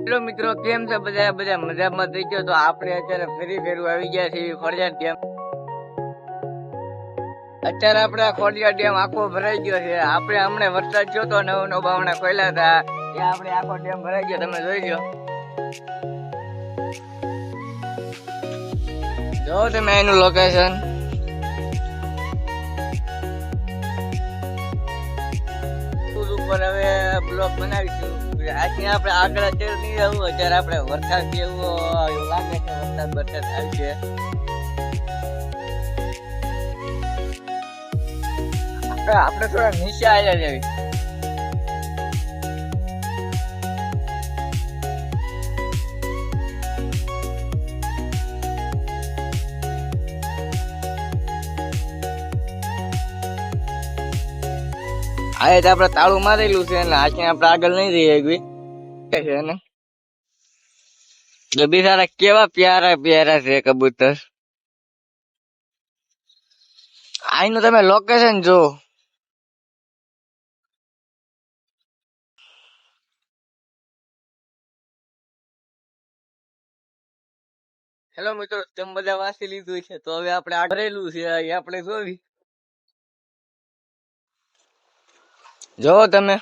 Hello મિત્રો, કેમ છે બધા? બધા મજામાં થઈ ગયો. તો આપણે અત્યારે ફેરું આવી ગયા છીએ ખોડિયાર ડેમ. અત્યારે આપણે ખોડિયાર ડેમ આખો ભરાઈ ગયો છે. આપણે હમણાં વરસાદ જોતો નવો બાવણા ખોલ્યા હતા ત્યાં આપણે આખો ડેમ ભરાઈ ગયો. તમે જોઈ લો, જો તમે એનું લોકેશન. ઉપર હવે બ્લોક બનાવીશું. આજથી આપણે આગળ અત્યારે નહીં જવું. અત્યારે આપણે વરસાદ જેવું લાગે છે, વરસાદ આવશે. આપણે થોડા નીચે આવ્યા જેવી. આ આપણે તાળું મારેલું છે ને આજે આપણે આગળ નહીં જઈ શકવી ને. બિચારા કેવા પ્યારા પ્યારા છે કબૂતર. આનું તમે લોકેશન જો. હેલો મિત્રો, તમે બધા વાંચી લીધું છે તો હવે આપણે આગળેલું છે એ આપણે જોવી. જો તમે